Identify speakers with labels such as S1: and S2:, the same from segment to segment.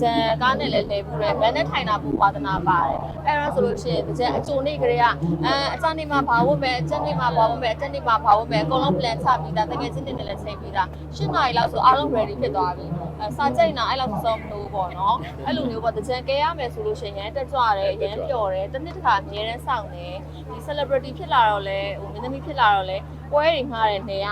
S1: ကြံကားနဲ့လည်းလဲဘူးတယ်ဘယ်နဲ့ထိုင်တာပူဝါသနာပါတယ်အဲ့တော့ဆိုလို့ရှိရင်ကြံအကျိုးနေ့ကလေးကအစနေမှာဘာဝတ်မယ်အကျနေမှာဘာဝတ်မယ်အကျနေမှာဘာဝတ်မယ်အကုန်လုံး plan ချပြီးသားတကယ်ချင်းနဲ့လည်းချိန်ပြီးသား8 နာရီလောက်ဆိုအားလုံး ready ဖြစ်သွားပြီစာကြိတ်နာအဲ့လောက်စောမလို့ပေါ့နော်အဲ့လိုမျိုးပေါ့ကြံကဲရမယ်ဆိုလို့ရှိရင်တက်ကြွတယ်ရမ်းပျော်တယ်တစ်နှစ်တစ်ခါအများတန်းဆောင်တယ်ဒီ celebrity ဖြစ်လာတော့လဲဟိုမင်းသမီးဖြစ်လာတော့လဲပွဲတွေငှားတယ်နေက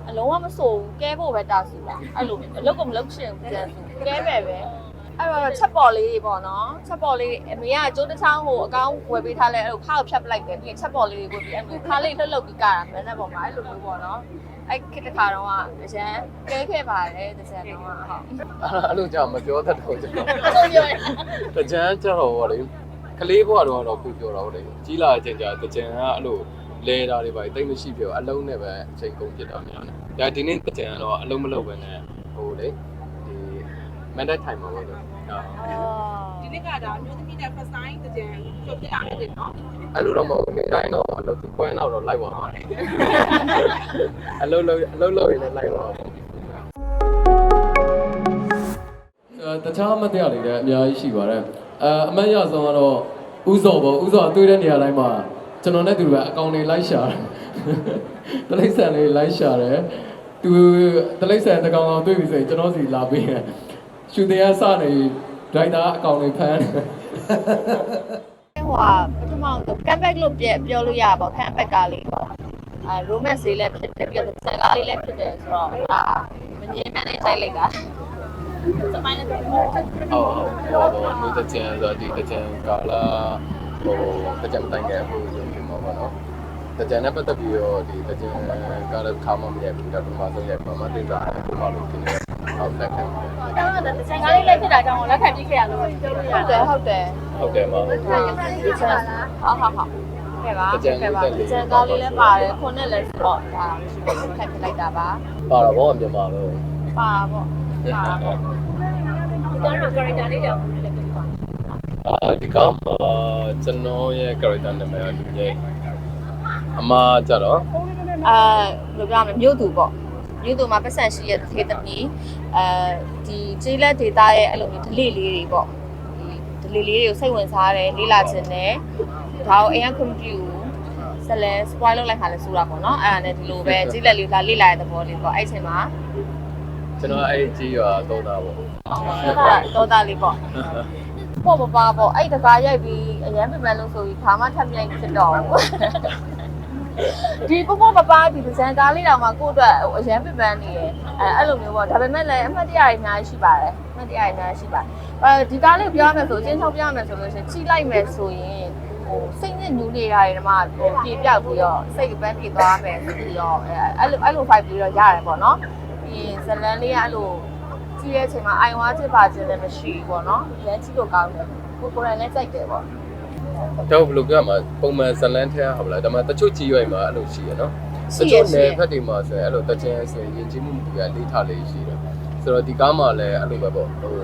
S1: အလုံးဝမစိုးဘူးကဲဖို့ပဲတာစီပါအဲ့လိုအလုပ်ကမလုပ်ချင်ဘူးကြံကဲပဲအဲ့တော့ချက်ပေါ်လေးတွေပေါ့နော်ချက်ပေါ်လေးအမေကကျိုးတစ်ချောင်းဟိုအကောင်းဝယ်ပေးထားလဲအဲ့လိုခါကိုဖြတ်ပလိုက်တယ်ပြီးချက်ပေါ်လေးတွေကိုပြီးအဲ့လိုခါလေးလှုပ်လှုပ်ပြီးကတာမင်းနဲ့ပေါ်မှာအဲ့လိုမျိုးပေါ့နော်အဲ့ခက်တစ်ခါတော့အရန်ကဲခဲ့ပါတယ်တစ်ချက်တော့ဟုတ်
S2: အဲ့လိုကြောင့်မပြောတတ်တော့ကျွန်တော်
S1: ဟုတ်ပြောတယ်
S2: တကြံကြတော့ဗောလေကလေးဘွားတော့ခုပြောတော့လေကြီးလာချိန်ကျတကြံကအဲ့လိုလဲတာတွေပါတိတ်မရှိပြောအလုံးနဲ့ပဲအချိန်ကုန်ဖြစ်တာများတယ်ဒါဒီနေ့တကြံကတော့အလုံးမလုံးပဲနဲ့ဟိုလေဒီမန်ဒက်ထိုင်မှာပေါ့နော်
S3: ဒီနေ့ကဒါမျိုးသမီးနဲ့ first time တကြံကြိုပြရတယ်နော်
S2: အဲ့လိုတော့မဟုတ်ဘူးတိုင်းတော့အလုပ်ကွဲတော့လိုက်ပါမှာအလုပ်လုပ်ရင်လည်းလိုက်ပါတခြားမတရားတွေလည်းအများကြီးရှိပါတယ်အမှတ်ရဆုံးကတော့ဥစောပေါ့ဥစောတွေ့တဲ့နေရာတိုင်းမှာကျွန်တော်နဲ့သူကအကောင့်တွေလိုက်ရှာတယ်တလိမ့်ဆန်လေးလိုက်ရှာတယ်သူတလိမ့်ဆန်တကောင်တွေ့ပြီဆိုရင်ကျွန်တော်စီလာပေးတယ်ရှူတင်ရစနေဒိုင်တာအကောင့်တွေဖမ်းတယ်
S1: ဟိုပထမဆုံး comeback လို့ပြောလို့ရပါဘော comeback ကားလေးပေါ့romance လေးလည်းဖြစ်တယ်ပြီးတော့ဆက်ကားလေးလည်းဖြစ်တယ်ဆိုတော့မငြင်းနဲ့တိုက်လိုက်တာစပိုင်းနဲ့
S2: လူတကြံဆိုဒီတကြံကလာဟိုတကြံတိုင်းရဲ့ဟိုရုံဖြစ်မှာပေါ့နော်တကြံနဲ့ပတ်သက်ပြီးတော့ဒီတကြံကလည်းခါမှမရဘူးဒါကမှဆုံးရပါမှတင်တာဟိုမှာလို့ဖြစ်နေဟုတ်လက်ခံ
S1: တောင်းတော့တကြံကားလေးလည်းဖြစ်တာကြောင့်လက်ခံပြခဲ့ရလို့ပြောလို့ရတယ်ဟုတ်တယ်
S2: မဟုတ်
S1: ဟုတ်ခဲ့ပါတကြံကားလေးလည်းပါတယ်ခုနဲ့လည်းဆိုတော့ဒါခက်ပြလိုက်တာပါ
S2: ပါတော့ဘောမြန်မာလို့
S1: ပါပေါ့တော့ character လေးကြောင့်လည်းပြောပါ
S2: ဒီကောင်ကျွန်တော်ရဲ့ character နာမည်ကလူကြီးအမကြတော့
S1: ဘယ်လိုပြောမလဲမြို့သူပေါ့မြို့သူမှာပတ်စံရှိရဲ့သေသမီးဒီကျေးလက်ဒေတာရဲ့အဲ့လိုမျိုးဒလိလေးတွေပေါ့ဒီဒလိလေးတွေကိုစိတ်ဝင်စားတယ်လေးလာခြင်းနဲ့ဒါကိုအရင် computer ဆက်လဲ spoil လုပ်လိုက်ခါလဲဆိုတာပေါ့နော်အဲ့ဒါနဲ့ဒီလိုပဲကျေးလက်လေးလာလေးလာတဲ့သဘောလေးပေါ့အဲ့အချိန်မှာ
S2: ကျွန်တော်အဲ့ကြီးရွာသုံးတာပေါ့
S1: တော့တာလေးပေါ့ပေါ့ပါပေါ့အဲ့တကားရိုက်ပြီးအရန်ပြပန်းလို့ဆိုပြီးခါမှထပ်မြိုက်ဖြစ်တော့ဒီပေါ့ပါဒီဇန်ကားလေးတောင်မှကိုယ့်အတွက်အရန်ပြပန်းနေရအဲ့လိုမျိုးပေါ့ဒါပေမဲ့လည်းအမှတ်တရတွေအများကြီးရှိပါတယ်အမှတ်တရတွေအများကြီးရှိပါတယ်ဒီကားလေးပြောရမယ်ဆိုအချင်းချုပ်ပြောရမယ်ဆိုလို့ရှိရင်ကြည့်လိုက်မယ်ဆိုရင်ဟိုစိတ်နဲ့ညူနေတာတွေတော့မှပြေပြောက်ပြီးတော့စိတ်ပန်းပြေသွားမယ်ဆိုပြီးတော့အဲ့လို fight ပြီးတော့ရတယ်ပေါ့နော်ဒီဇလန်လေးကအဲ့လိုကြည့်တဲ့အချိန်မှာအိုင်ဝါချစ်ပါခြင်းလည်းမရှိဘူးပေါ့နော်ရမ်းကြည့်လို့ကောင်းတယ်ကိုယ်လည်းစိုက်တယ်ပေါ့
S2: တော့ဘယ်လိုပြောမှာပုံမှန်ဇလန်ထဲဟုတ်လားဒါမှတချို့ကြီးရွိုင်မှာအဲ့လိုရှိရနော်တချို့နယ်ဖက်တွေမှာဆိုရင်အဲ့လိုတချင်ဆိုရင်ယဉ်ကျေးမှုတွေကလေးထားလေးရှိတယ်ဆိုတော့ဒီကားမှာလည်းအဲ့လိုပဲပေါ့ဟို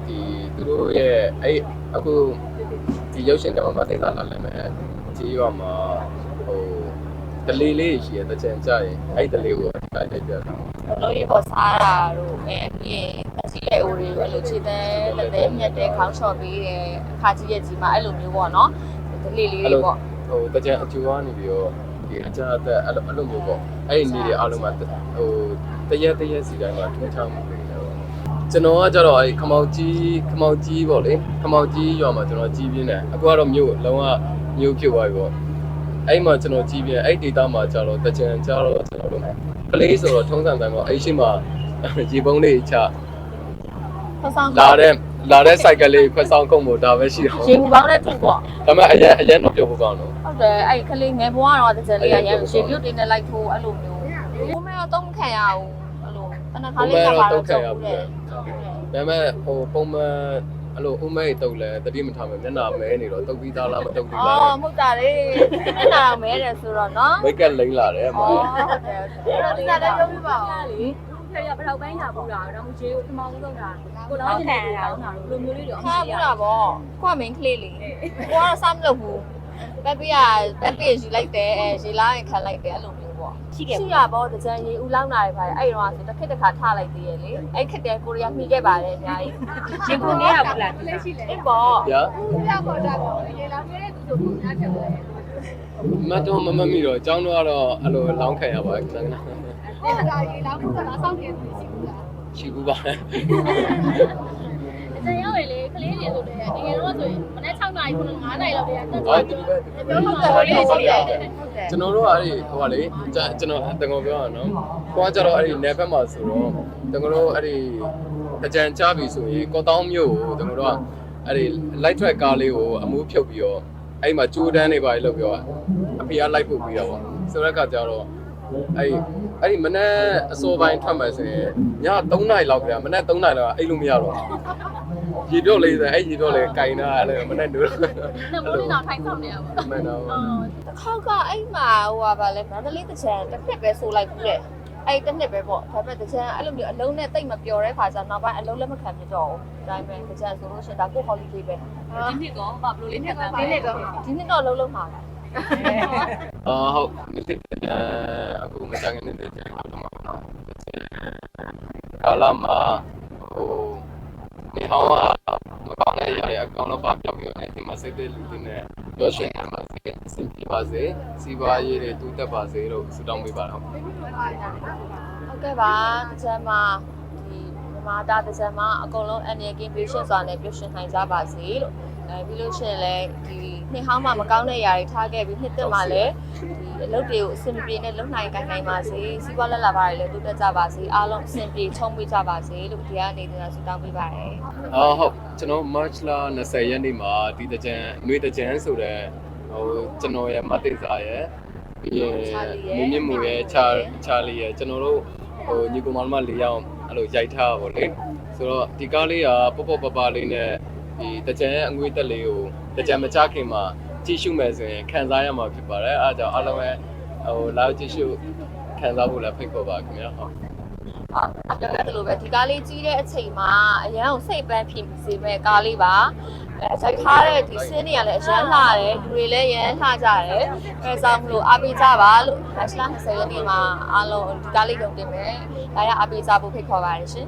S2: ဒီသူတို့ရဲ့အဲ့အခုဒီရုပ်ရှင်တော်မှာတင်လာလာမယ်ကြီးရွာမှာဟိုတလေးလေးရှိရတချင်ကြရင်အဲ့တလေးကိုအတိုင်းတိုက်ပြတာ
S1: လို့ရပေါ်စားတာတို့အပြင်အစီရဲ့အိုတွေအဲ့လိုခြေတဲ့လက်သေးမြက်တဲ့ခေါင်းလျှော်ပေးတယ်အခါကြီးရဲ့ကြီးမှာအဲ့လိုမျိုးပေါ့နော်ဒလေးလေးတွေပေါ့
S2: ဟိုတကြံအကျူကနေပြီးတော့ဒီအကြတဲ့အဲ့လိုမျိုးပေါ့အဲ့ဒီနေတွေအားလုံးမှာဟိုတရက်စီတိုင်းမှာထူးခြားမှုတွေနေတော့ကျွန်တော်ကကြတော့အဲ့ခမောက်ကြီးပေါ့လေခမောက်ကြီးရွာမှာကျွန်တော်ကြီးပြင်းတယ်အခုကတော့မြို့လုံးဝမြို့ဖြစ်သွားပြီပေါ့အဲ့မှာကျွန်တော်ကြီးပြင်းအဲ့ဒေတာမှာကြတော့တကြံကြတော့ကျွန်တော်တို့ကလေးဆိုတော့ထုံးစံတိုင်းပေါ့အဲ့ရှိမှာရေပုံးလေးချလာတဲ့ cycle လေးခွဲဆောင်ကုန်ဖို့ဒါပဲရှိတော့
S1: ရေဘူးပေါင်းနဲ့ထုတ်ပေါ့
S2: ဒါပေမဲ့အရင်တော့ပြောဖို့ကောင်းတော့
S1: ဟုတ်တယ်အဲ့ကလေးငယ်ဘွားတော့တကြံလေးကရရေပြုတ်တင်နေလိုက်ထိုးအဲ့လိုမျိုးဘိုးမဲတော့တုံးခံရအောင်အဲ့လိုခဏခါလေးကပါတော့တုံးတယ်
S2: ဒါပေမဲ့ဟိုပုံမှန်အဲ့လိုဥမဲတုတ်လဲတတိမထားမယ်မျက်နှာမဲနေတော့တုတ်ပြီးသားလားမတုတ်ဘူးလား
S1: အော်မဟုတ်တာလေမျက်နှာမဲတယ်ဆိုတော့နော်
S2: မိတ်ကလိမ့်လာတယ်
S1: ဟုတ်တယ်ဟုတ်တယ်အဲ့တော့ဒီကလည်းပြောပြပါဦးလေ
S3: ရပထောက်ပိုင်းတာပူတာတော့ရေကိုထမောင်းဆုံးတာကိုတော့ခံရတာလိုမျိုးလေးတော့
S1: ဟာပူတာပေါ့ကိုကမင်းကလေးလေကိုကတော့စားမလုပ်ဘူးပက်ပေးယူလိုက်တယ်ရေလာရင်ခံလိုက်တယ်အဲ့လိုမျိုးပေါ့ ပေါ့
S3: ရှိခဲ့
S1: ရှိရပေါ့တကြံရေဦးလောင်းတာတွေပါအဲ့တော့ဆိုတစ်ခက်တစ်ခါထားလိုက်သေးရဲ့လေအဲ့ခက်တဲ့ကိုရီးယားမိခဲ့ပါတယ်အများကြီး
S3: ရှင်ကိုနေရဘူးလား
S4: လက်ရှိလေ
S1: အဲ့ပေါ့
S2: ဗျာ
S4: ပြပေါ်တာပေါ့ရေလောင်နေတဲ့သူတို့ကများတယ်လေ
S2: မတော်မမီတော့အကြောင်းတော့ကတော့အဲ့လိုလောင်းခံရပါခဏခဏ
S4: အဲ့ဒါရေလောင်နေတာစောင့်နေသူရှိဘူးလား
S2: ရှိဘူးပါ
S3: အကျရောက်ရလေကလေးတွေဆိုတဲ့တကယ်တော့ဆိုရင်မနေ့6နာရီ9နာရီလောက်တည်းကတက်
S2: အော်
S3: သွား
S2: ဒီဘက်
S1: ပြောလို့ဟုတ်တယ်ဟုတ်တယ်ဟုတ်တယ်
S2: ကျွန်တော်တို့ကအဲ့ဒီဟိုကလေကျွန်တော်တကယ်ပြောရအောင်နော်ကိုကကြတော့အဲ့ဒီနယ်ဘက်မှာဆိုတော့တကယ်လို့အဲ့ဒီအကြံချပြီဆိုရင်ကောတောင်းမြို့ကိုတကယ်တော့အဲ့ဒီ light track ကားလေးကိုအမှုဖြုတ်ပြီးတော့အဲ့မှာကြိုးတန်းနေပါလေလို့ပြောအဖေကလိုက်ပို့ပြီးတော့ပေါ့ဆိုတဲ့အခါကျတော့အဲ့ဒီမနေ့အစောပိုင်းထွက်မယ်ဆိုရင်ည3နာရီလောက်ကြာမနေ့3နာရီလောက်အိတ်လို့မရတော့ရေပြော့လေးဆိုအဲ့ရေပြော့လေးကင်တာအဲ့လိုမနေ့တို့
S3: နှစ်မိုးလေးတော့ထိုင်ဆောင်နေရပါ
S2: မှန်တော့
S1: တစ်ခေါက်ကအဲ့မှာဟိုပါလဲမန္တလေးတကြံတစ်နှစ်ပဲဆိုလိုက်ဘူးတဲ့အဲ့တစ်နှစ်ပဲပေါ့ဒါပေမဲ့တကြံအဲ့လိုမျိုးအလုံးနဲ့တိတ်မပျော်တဲ့ခါကျနောက်ပိုင်းအလုံးလက်မခံဖြစ်တော့ဘူးဒါပေမဲ့တကြံဆိုလို့ရှိရင်ဒါကို holiday ပဲ
S3: ဒီနှစ်ကောဘာဘလို့လေးနဲ့တန်း
S4: ဒီနေ့တော့
S1: ဒီနှစ်တော့လုံးလုံးမှာပါ
S2: ဟုတ်အခုမကြမ်းနေတဲ့ကြမ်းတော့မှာနော်ကာလာမှာဟိုနေဟောင်းမကောင်းတဲ့ຢာတွေအကောင်တော့ပါပြောက်ပြီးတော့ဒီမှာစိတ်တဲ့လူတွေနဲ့ပြောရှင်နေပါစေအဆင်ပြေပါစေစီးပွားရေးတွေတူတက်ပါစေလို့ဆုတောင်းပေးပါတော့
S1: ဟုတ်ကဲ့ပါတကြံမှာဒီမြန်မာတာတကြံမှာအကုန်လုံး annual game ပြည့်ရှင်စွာနဲ့ပြည့်ရှင်နိုင်ကြပါစေလို့ပြီးလို့ရှိရင်လည်းဒီနှစ်ဟောင်းမှာမကောင်းတဲ့ຢာတွေထားခဲ့ပြီးနှစ်သက်မှာလည်းဒီအလုပ်တွေကိုအဆင်ပြေနဲ့လုပ်နိုင်ကိုင်နိုင်ပါစေစီးပွားလက်လာပါတယ်လည်းတိုးတက်ကြပါစေအားလုံးအဆင်ပြေချုံးပေးကြပါစေလို့ဒီကနေတင်ဆုတောင်းပေးပါတယ်
S2: ဟုတ်ကျွန်တော် March လ20ရက်နေ့မှာဒီတကြံနှွေးတကြံဆိုတဲ့ဟိုကျွန်တော်ရဲ့မတ်တေစာရဲ့ပြီးရင်မြင့်မှုရဲ့ချာလီရဲ့ကျွန်တော်တို့ဟိုညီကောင်မ၄ယောက်အဲ့လိုရိုက်ထားပါလေဆိုတော့ဒီကားလေးကပေါ့ပပလေးနဲ့ဒီတကြံရဲ့အငွေတက်လေးကိုတကြံမချခင်မှာကြည့်ရှုမယ်ဆိုရင်ခံစားရမှာဖြစ်ပါတယ်အဲဒါကြောင့်အားလုံးပဲဟိုလာကြည့်ရှုခံစားဖို့လည်းဖိတ်ခေါ်ပါခင်ဗျာဟုတ်
S1: အဲ့ဒါလိုပဲဒီကားလေးကြီးတဲ့အချိန်မှာအရန်ကိုစိတ်ပန်းဖြစ်စေမဲ့ကားလေးပါစိုက်ထားတဲ့ဒီစင်းတွေကလည်းအရန်လှတယ်လူတွေလည်းရန်လှကြတယ်အဲဒါကြောင့်မလို့အားပေးကြပါလို့မတ်လ20ရက်နေ့မှာအားလုံးဒီကားလေးတုံတင်မယ်ဒါရအားပေးကြဖို့ဖိတ်ခေါ်ပါတယ်ရှင်